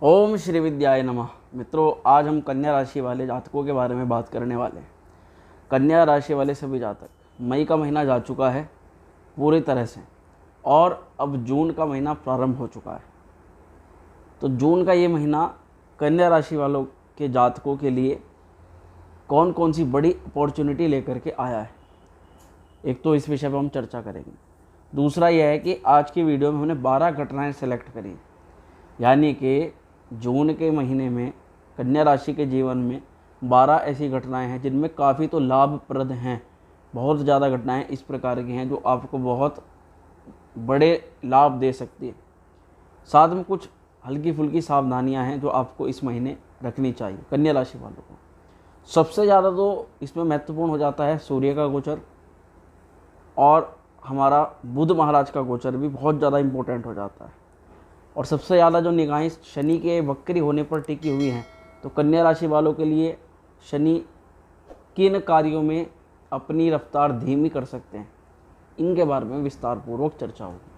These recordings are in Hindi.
ओम श्री विद्याय नमः। मित्रों, आज हम कन्या राशि वाले जातकों के बारे में बात करने वाले हैं। कन्या राशि वाले सभी जातक, मई का महीना जा चुका है पूरी तरह से और अब जून का महीना प्रारंभ हो चुका है। तो जून का ये महीना कन्या राशि वालों के जातकों के लिए कौन कौन सी बड़ी अपॉर्चुनिटी लेकर के आया है, एक तो इस विषय पर हम चर्चा करेंगे। दूसरा यह है कि आज की वीडियो में हमने 12 घटनाएं सेलेक्ट करी, यानी कि जून के महीने में कन्या राशि के जीवन में 12 ऐसी घटनाएं हैं जिनमें काफ़ी तो लाभप्रद हैं। बहुत ज़्यादा घटनाएं इस प्रकार की हैं जो आपको बहुत बड़े लाभ दे सकती है। साथ में कुछ हल्की फुल्की सावधानियां हैं जो आपको इस महीने रखनी चाहिए कन्या राशि वालों को। सबसे ज़्यादा तो इसमें महत्वपूर्ण हो जाता है सूर्य का गोचर, और हमारा बुध महाराज का गोचर भी बहुत ज़्यादा इम्पोर्टेंट हो जाता है। और सबसे ज़्यादा जो निगाहें शनि के वक्री होने पर टिकी हुई हैं, तो कन्या राशि वालों के लिए शनि किन कार्यों में अपनी रफ्तार धीमी कर सकते हैं, इनके बारे में विस्तार पूर्वक चर्चा होगी।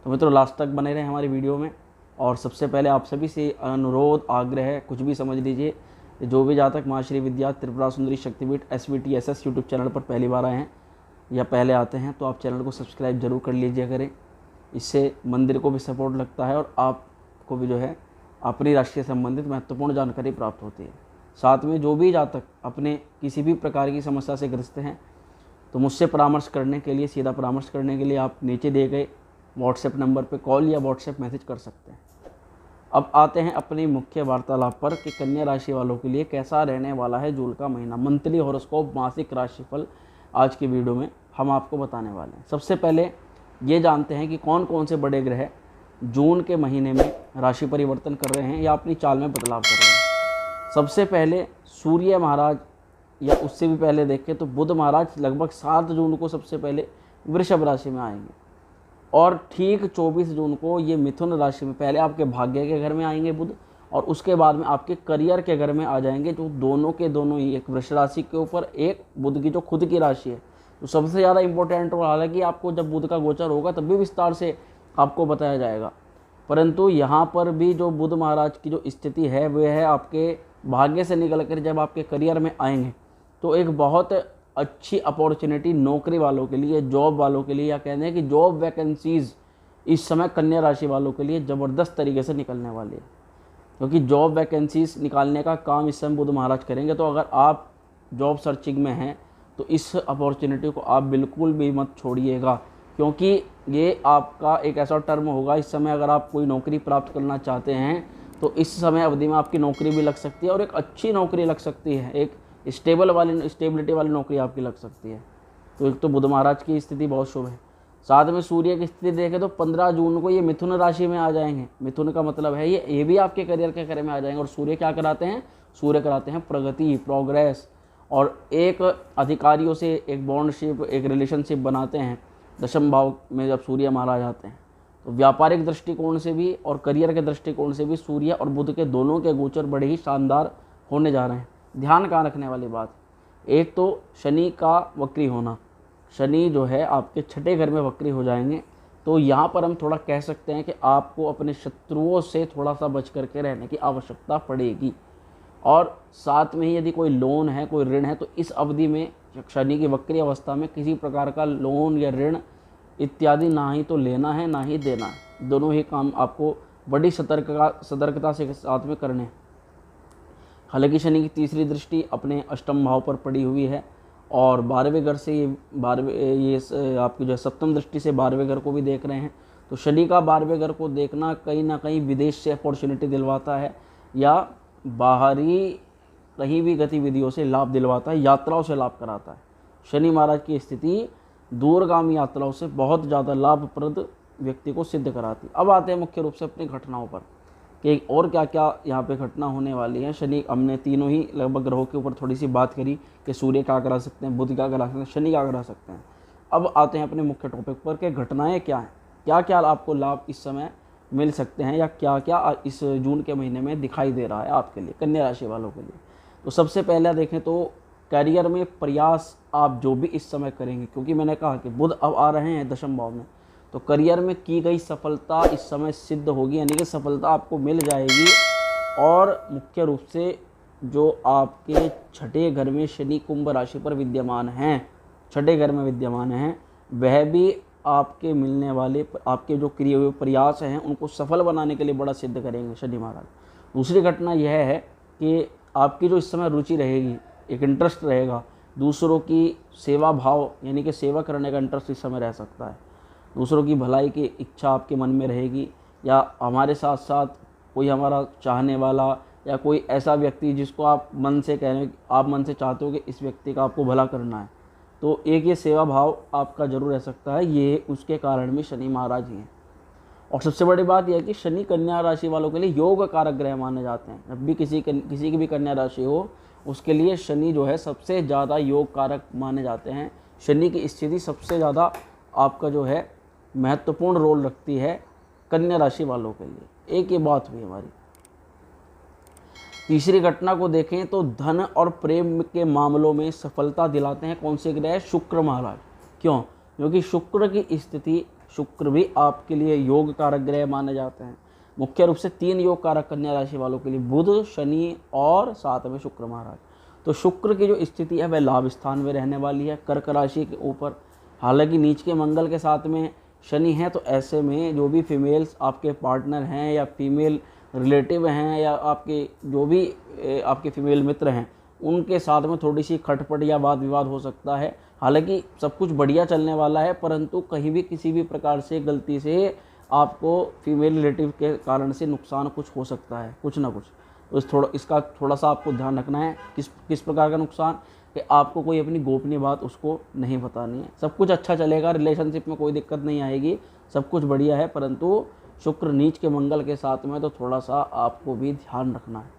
तो मित्रों, लास्ट तक बने रहें हमारी वीडियो में। और सबसे पहले आप सभी से अनुरोध आग्रह है, कुछ भी समझ लीजिए, जो भी जातक माँ श्री विद्या त्रिपुरा सुंदरी शक्तिपीठ SVTSS यूट्यूब चैनल पर पहली बार आए हैं या पहले आते हैं तो आप चैनल को सब्सक्राइब जरूर कर लीजिए करें। इससे मंदिर को भी सपोर्ट लगता है और आपको भी जो है अपनी राशि से संबंधित महत्वपूर्ण जानकारी प्राप्त होती है। साथ में जो भी जातक अपने किसी भी प्रकार की समस्या से ग्रस्त हैं तो मुझसे परामर्श करने के लिए, सीधा परामर्श करने के लिए आप नीचे दिए गए व्हाट्सएप नंबर पर कॉल या व्हाट्सएप मैसेज कर सकते हैं। अब आते हैं अपनी मुख्य वार्तालाप पर कि कन्या राशि वालों के लिए कैसा रहने वाला है जून का महीना। मंथली हॉरोस्कोप मासिक राशिफल आज की वीडियो में हम आपको बताने वाले हैं। सबसे पहले ये जानते हैं कि कौन कौन से बड़े ग्रह जून के महीने में राशि परिवर्तन कर रहे हैं या अपनी चाल में बदलाव कर रहे हैं। सबसे पहले सूर्य महाराज, या उससे भी पहले देखें तो बुध महाराज लगभग 7 जून को सबसे पहले वृषभ राशि में आएंगे और ठीक 24 जून को ये मिथुन राशि में, पहले आपके भाग्य के घर में आएंगे बुध और उसके बाद में आपके करियर के घर में आ जाएंगे, जो दोनों के दोनों ही, एक वृष राशि के ऊपर एक बुध की जो खुद की राशि है। तो सबसे ज़्यादा इंपॉर्टेंट और हालांकि आपको जब बुध का गोचर होगा तब भी विस्तार से आपको बताया जाएगा, परंतु यहाँ पर भी जो बुध महाराज की जो स्थिति है वह है आपके भाग्य से निकल कर जब आपके करियर में आएंगे तो एक बहुत अच्छी अपॉर्चुनिटी नौकरी वालों के लिए, जॉब वालों के लिए, या कहते हैं कि जॉब वैकेंसीज इस समय कन्या राशि वालों के लिए ज़बरदस्त तरीके से निकलने वाली है, क्योंकि जॉब वैकेंसीज निकालने का काम इस समय बुध महाराज करेंगे। तो अगर आप जॉब सर्चिंग में हैं तो इस अपॉर्चुनिटी को आप बिल्कुल भी मत छोड़िएगा, क्योंकि ये आपका एक ऐसा टर्म होगा इस समय, अगर आप कोई नौकरी प्राप्त करना चाहते हैं तो इस समय अवधि में आपकी नौकरी भी लग सकती है और एक अच्छी नौकरी लग सकती है, एक स्टेबिलिटी वाली नौकरी आपकी लग सकती है। तो एक तो बुध महाराज की स्थिति बहुत शुभ है। साथ में सूर्य की स्थिति देखें तो 15 जून को ये मिथुन राशि में आ जाएंगे। मिथुन का मतलब है ये भी आपके करियर के घर में आ जाएंगे। और सूर्य क्या कराते हैं? सूर्य कराते हैं प्रगति, प्रोग्रेस, और एक अधिकारियों से एक बॉन्डशिप, एक रिलेशनशिप बनाते हैं। दशम भाव में जब सूर्य महाराज आते हैं तो व्यापारिक दृष्टिकोण से भी और करियर के दृष्टिकोण से भी सूर्य और बुध के दोनों के गोचर बड़े ही शानदार होने जा रहे हैं। ध्यान कहाँ रखने वाली बात, एक तो शनि का वक्री होना, शनि जो है आपके 6ठे घर में वक्री हो जाएंगे। तो यहाँ पर हम थोड़ा कह सकते हैं कि आपको अपने शत्रुओं से थोड़ा सा बच करके रहने की आवश्यकता पड़ेगी। और साथ में ही यदि कोई लोन है, कोई ऋण है, तो इस अवधि में शनि की वक्री अवस्था में किसी प्रकार का लोन या ऋण इत्यादि ना ही तो लेना है ना ही देना है। दोनों ही काम आपको बड़ी सतर्कता से साथ में करने हैं। हालांकि शनि की तीसरी दृष्टि अपने अष्टम भाव पर पड़ी हुई है और 12वें घर से ये आपकी जो सप्तम दृष्टि से 12वें घर को भी देख रहे हैं। तो शनि का 12वें घर को देखना कहीं ना कहीं विदेश से अपॉर्चुनिटी दिलवाता है या बाहरी कहीं भी गतिविधियों से लाभ दिलवाता है, यात्राओं से लाभ कराता है। शनि महाराज की स्थिति दूरगामी यात्राओं से बहुत ज़्यादा लाभप्रद व्यक्ति को सिद्ध कराती है। अब आते हैं मुख्य रूप से अपनी घटनाओं पर कि और क्या क्या यहाँ पे घटना होने वाली है। शनि, हमने तीनों ही लगभग ग्रहों के ऊपर थोड़ी सी बात करी कि सूर्य क्या करा सकते हैं, बुध क्या करा सकते हैं, शनि क्या करा सकते हैं। अब आते हैं अपने मुख्य टॉपिक पर कि घटनाएँ क्या हैं, क्या क्या आपको लाभ इस समय मिल सकते हैं या क्या क्या इस जून के महीने में दिखाई दे रहा है आपके लिए, कन्या राशि वालों के लिए। तो सबसे पहले देखें तो करियर में प्रयास आप जो भी इस समय करेंगे, क्योंकि मैंने कहा कि बुध अब आ रहे हैं दशम भाव में, तो करियर में की गई सफलता इस समय सिद्ध होगी, यानी कि सफलता आपको मिल जाएगी और मुख्य रूप से जो आपके छठे घर में शनि कुंभ राशि पर विद्यमान हैं, छठे घर में विद्यमान हैं, वह भी आपके मिलने वाले आपके जो किए हुए प्रयास हैं उनको सफल बनाने के लिए बड़ा सिद्ध करेंगे शनि महाराज। दूसरी घटना यह है कि आपकी जो इस समय रुचि रहेगी, एक इंटरेस्ट रहेगा, दूसरों की सेवा भाव यानी कि सेवा करने का इंटरेस्ट इस समय रह सकता है। दूसरों की भलाई की इच्छा आपके मन में रहेगी, या हमारे साथ साथ कोई हमारा चाहने वाला या कोई ऐसा व्यक्ति जिसको आप मन से कह रहे हैं, आप मन से चाहते हो कि इस व्यक्ति का आपको भला करना है, तो एक ये सेवा भाव आपका जरूर रह सकता है। ये उसके कारण भी शनि महाराज ही हैं। और सबसे बड़ी बात यह है कि शनि कन्या राशि वालों के लिए योग कारक ग्रह माने जाते हैं। जब भी किसी की भी कन्या राशि हो, उसके लिए शनि जो है सबसे ज़्यादा योग कारक माने जाते हैं। शनि की स्थिति सबसे ज़्यादा आपका जो है महत्वपूर्ण रोल रखती है कन्या राशि वालों के लिए। एक ये बात हुई हमारी। तीसरी घटना को देखें तो धन और प्रेम के मामलों में सफलता दिलाते हैं कौन से ग्रह? शुक्र महाराज। क्यों? क्योंकि शुक्र की स्थिति, शुक्र भी आपके लिए योग कारक ग्रह माने जाते हैं। मुख्य रूप से 3 योग कारक कन्या राशि वालों के लिए, बुध, शनि और साथ में शुक्र महाराज। तो शुक्र की जो स्थिति है वह लाभ स्थान में रहने वाली है कर्क राशि के ऊपर। हालांकि नीच के मंगल के साथ में शनि है, तो ऐसे में जो भी फीमेल्स आपके पार्टनर हैं या फीमेल रिलेटिव हैं या आपके जो भी आपके फीमेल मित्र हैं, उनके साथ में थोड़ी सी खटपट या वाद विवाद हो सकता है। हालांकि सब कुछ बढ़िया चलने वाला है, परंतु कहीं भी किसी भी प्रकार से गलती से आपको फीमेल रिलेटिव के कारण से नुकसान कुछ हो सकता है, कुछ ना कुछ। तो इसका थोड़ा सा आपको ध्यान रखना है। किस प्रकार का नुकसान? कि आपको कोई अपनी गोपनीय बात उसको नहीं बतानी है। सब कुछ अच्छा चलेगा, रिलेशनशिप में कोई दिक्कत नहीं आएगी, सब कुछ बढ़िया है, परंतु शुक्र नीच के मंगल के साथ में तो थोड़ा सा आपको भी ध्यान रखना है।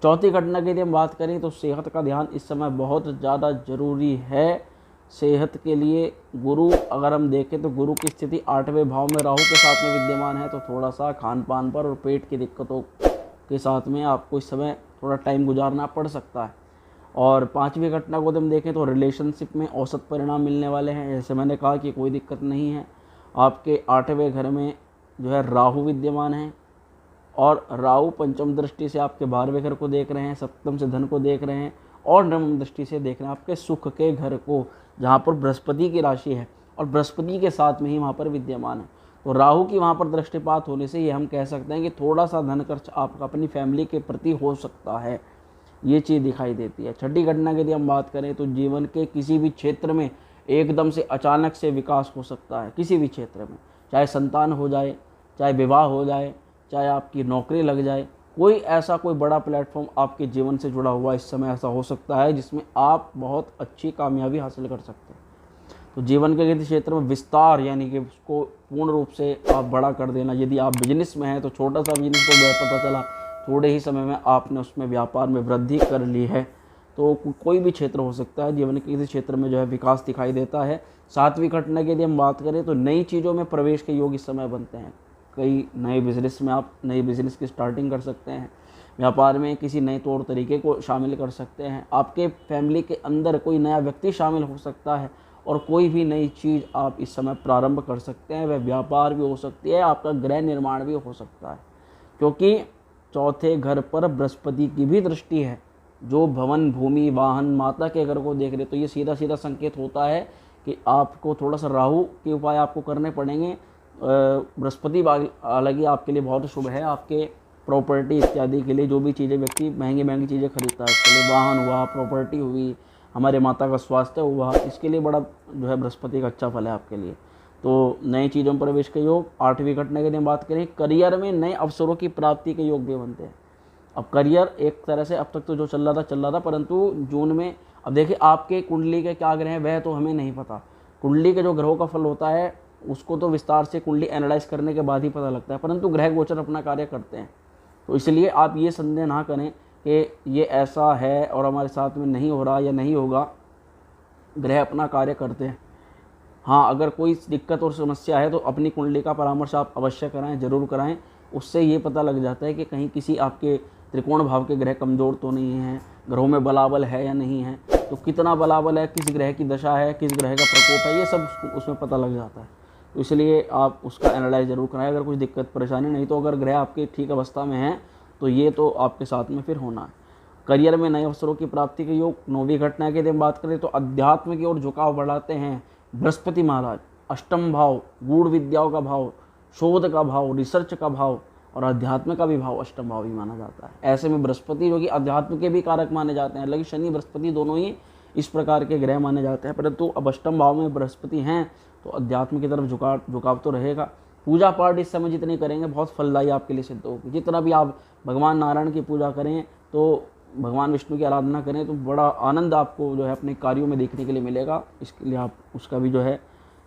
चौथी घटना की यदि हम बात करें तो सेहत का ध्यान इस समय बहुत ज़्यादा जरूरी है। सेहत के लिए गुरु, अगर हम देखें तो गुरु की स्थिति 8वें भाव में राहु के साथ में विद्यमान है, तो थोड़ा सा खान पान पर और पेट की दिक्कतों के साथ में आपको इस समय थोड़ा टाइम गुजारना पड़ सकता है। और 5वीं घटना को हम देखें तो रिलेशनशिप में औसत परिणाम मिलने वाले हैं। जैसे मैंने कहा कि कोई दिक्कत नहीं है। आपके 8वें घर में जो है राहु विद्यमान है, और राहु पंचम दृष्टि से आपके 12वें घर को देख रहे हैं, सप्तम से धन को देख रहे हैं, और नवम दृष्टि से देख रहे हैं आपके सुख के घर को, जहाँ पर बृहस्पति की राशि है और बृहस्पति के साथ में ही वहाँ पर विद्यमान है। तो राहु की वहाँ पर दृष्टिपात होने से ये हम कह सकते हैं कि थोड़ा सा धन खर्च आपका अपनी फैमिली के प्रति हो सकता है, ये चीज़ दिखाई देती है। छठी घटना की यदि हम बात करें तो जीवन के किसी भी क्षेत्र में एकदम से अचानक से विकास हो सकता है, किसी भी क्षेत्र में, चाहे संतान हो जाए, चाहे विवाह हो जाए, चाहे आपकी नौकरी लग जाए, कोई बड़ा प्लेटफॉर्म आपके जीवन से जुड़ा हुआ इस समय ऐसा हो सकता है जिसमें आप बहुत अच्छी कामयाबी हासिल कर सकते हैं। तो जीवन के किसी क्षेत्र में विस्तार, यानी कि उसको पूर्ण रूप से आप बड़ा कर देना। यदि आप बिजनेस में हैं तो छोटा सा बिजनेस को पता चला थोड़े ही समय में आपने उसमें व्यापार में वृद्धि कर ली है। तो कोई भी क्षेत्र हो सकता है, जीवन के किसी क्षेत्र में जो है विकास दिखाई देता है। 7वीं घटना की यदि हम बात करें तो नई चीज़ों में प्रवेश के योग इस समय बनते हैं। कई नए बिजनेस में आप नए बिजनेस की स्टार्टिंग कर सकते हैं, व्यापार में किसी नए तौर तरीके को शामिल कर सकते हैं, आपके फैमिली के अंदर कोई नया व्यक्ति शामिल हो सकता है, और कोई भी नई चीज़ आप इस समय प्रारंभ कर सकते हैं। वह व्यापार भी हो सकती है, आपका गृह निर्माण भी हो सकता है, क्योंकि चौथे घर पर बृहस्पति की भी दृष्टि है, जो भवन, भूमि, वाहन, माता के घर को देख रहे। तो ये सीधा सीधा संकेत होता है कि आपको थोड़ा सा राहु के उपाय आपको करने पड़ेंगे। बृहस्पति हालांकि आपके लिए बहुत शुभ है, आपके प्रॉपर्टी इत्यादि के लिए, जो भी चीज़ें व्यक्ति महंगी चीज़ें खरीदता है उसके लिए, वाहन हुआ, प्रॉपर्टी हुई, हमारे माता का स्वास्थ्य हुआ, इसके लिए बड़ा जो है बृहस्पति का अच्छा फल है आपके लिए। तो नई चीज़ों में प्रवेश के योग। 8वीं घटना की बात करें, करियर में नए अवसरों की प्राप्ति के योग भी बनते हैं। अब करियर एक तरह से अब तक तो जो चल रहा था, परंतु जून में अब देखिए आपके कुंडली के क्या ग्रह हैं वह तो हमें नहीं पता। कुंडली के जो ग्रहों का फल होता है उसको तो विस्तार से कुंडली एनालाइज करने के बाद ही पता लगता है, परंतु ग्रह गोचर अपना कार्य करते हैं। तो इसलिए आप ये संदेह ना करें कि ये ऐसा है और हमारे साथ में नहीं हो रहा या नहीं होगा, ग्रह अपना कार्य करते हैं। हाँ, अगर कोई दिक्कत और समस्या है तो अपनी कुंडली का परामर्श आप अवश्य कराएं, जरूर कराएं। उससे ये पता लग जाता है कि कहीं किसी आपके त्रिकोण भाव के ग्रह कमज़ोर तो नहीं हैं, ग्रहों में बलाबल है या नहीं है, तो कितना बलाबल है, किस ग्रह की दशा है, किस ग्रह का प्रकोप है, ये सब उसमें पता लग जाता है। तो इसलिए आप उसका एनालाइज जरूर कराएं अगर कुछ दिक्कत परेशानी नहीं। तो अगर ग्रह आपके ठीक अवस्था में है तो ये तो आपके साथ में फिर होना है। करियर में नए अवसरों की प्राप्ति के योग। 9वीं घटना के दिन बात करें तो अध्यात्म की ओर झुकाव बढ़ाते हैं बृहस्पति महाराज। अष्टम भाव गूढ़ विद्याओं का भाव, शोध का भाव, रिसर्च का भाव और अध्यात्म का भी भाव अष्टम भाव ही माना जाता है। ऐसे में बृहस्पति जो कि अध्यात्म के भी कारक माने जाते हैं, हालांकि शनि बृहस्पति दोनों ही इस प्रकार के ग्रह माने जाते हैं, परंतु अब अष्टम भाव में बृहस्पति हैं तो अध्यात्म की तरफ झुकाव तो रहेगा। पूजा पाठ इस समय जितनी करेंगे बहुत फलदायी आपके लिए सिद्ध होगी। जितना भी आप भगवान नारायण की पूजा करें, तो भगवान विष्णु की आराधना करें, तो बड़ा आनंद आपको जो है अपने कार्यों में देखने के लिए मिलेगा। इसके लिए आप उसका भी जो है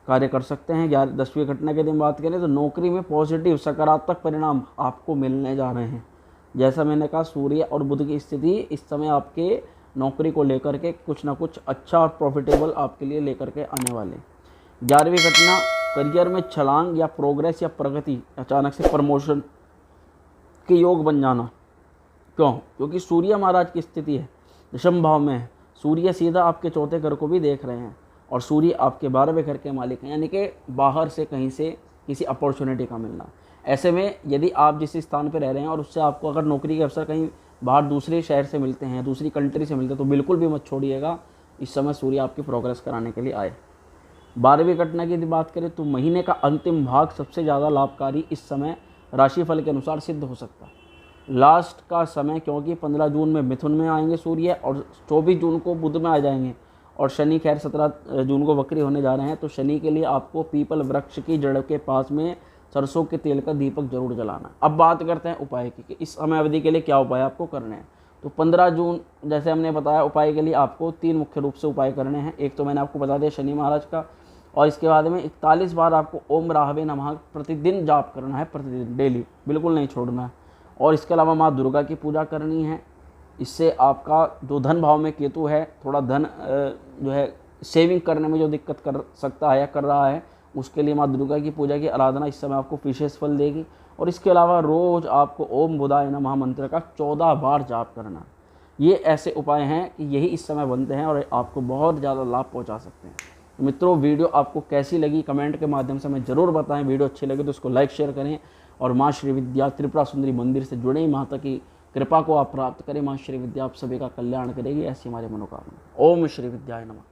कार्य कर सकते हैं। 10वीं घटना के दिन बात करें तो नौकरी में पॉजिटिव सकारात्मक परिणाम आपको मिलने जा रहे हैं। जैसा मैंने कहा, सूर्य और बुध की स्थिति इस समय आपके नौकरी को लेकर के कुछ ना कुछ अच्छा और प्रॉफिटेबल आपके लिए लेकर के आने वाले। 11वीं घटना, करियर में छलांग या प्रोग्रेस या प्रगति, अचानक से प्रमोशन के योग बन जाना। क्यों? क्योंकि सूर्य महाराज की स्थिति है, दशम भाव में है। सूर्य सीधा आपके चौथे घर को भी देख रहे हैं और सूर्य आपके 12वें घर के मालिक हैं, यानी कि बाहर से कहीं से किसी अपॉर्चुनिटी का मिलना। ऐसे में यदि आप जिस स्थान पर रह रहे हैं और उससे आपको अगर नौकरी के अवसर कहीं बाहर दूसरे शहर से मिलते हैं, दूसरी कंट्री से मिलते हैं, तो बिल्कुल भी मत छोड़िएगा। इस समय सूर्य आपकी प्रोग्रेस कराने के लिए आए। 12वीं घटना की यदि बात करें तो महीने का अंतिम भाग सबसे ज़्यादा लाभकारी इस समय राशिफल के अनुसार सिद्ध हो सकता है। लास्ट का समय, क्योंकि 15 जून में मिथुन में आएंगे सूर्य और 24 जून को बुध में आ जाएंगे और शनि खैर 17 जून को वक्री होने जा रहे हैं। तो शनि के लिए आपको पीपल वृक्ष की जड़ के पास में सरसों के तेल का दीपक जरूर जलाना। अब बात करते हैं उपाय की कि इस समय अवधि के लिए क्या उपाय आपको करने हैं। तो 15 जून जैसे हमने बताया, उपाय के लिए आपको 3 मुख्य रूप से उपाय करने हैं। एक तो मैंने आपको बता दिया शनि महाराज का, और इसके बाद में 41 बार आपको ओम राहवे नमः प्रतिदिन जाप करना है, प्रतिदिन डेली, बिल्कुल नहीं छोड़ना है। और इसके अलावा माँ दुर्गा की पूजा करनी है। इससे आपका जो धन भाव में केतु है, थोड़ा धन जो है सेविंग करने में जो दिक्कत कर सकता है या कर रहा है, उसके लिए माँ दुर्गा की पूजा की आराधना इस समय आपको विशेष फल देगी। और इसके अलावा रोज़ आपको ओम बुधाय नमः मंत्र का 14 बार जाप करना। ये ऐसे उपाय हैं कि यही इस समय बनते हैं और आपको बहुत ज़्यादा लाभ पहुंचा सकते हैं। तो मित्रों, वीडियो आपको कैसी लगी कमेंट के माध्यम से हमें ज़रूर बताएं। वीडियो अच्छी लगे तो उसको लाइक शेयर करें और माँ श्री विद्या त्रिपुरा सुंदरी मंदिर से जुड़े माता की कृपा को आप प्राप्त करें। माँ श्री विद्या आप सभी का कल्याण करेगी, ऐसी हमारी मनोकामना। ओम श्री विद्याय नमः।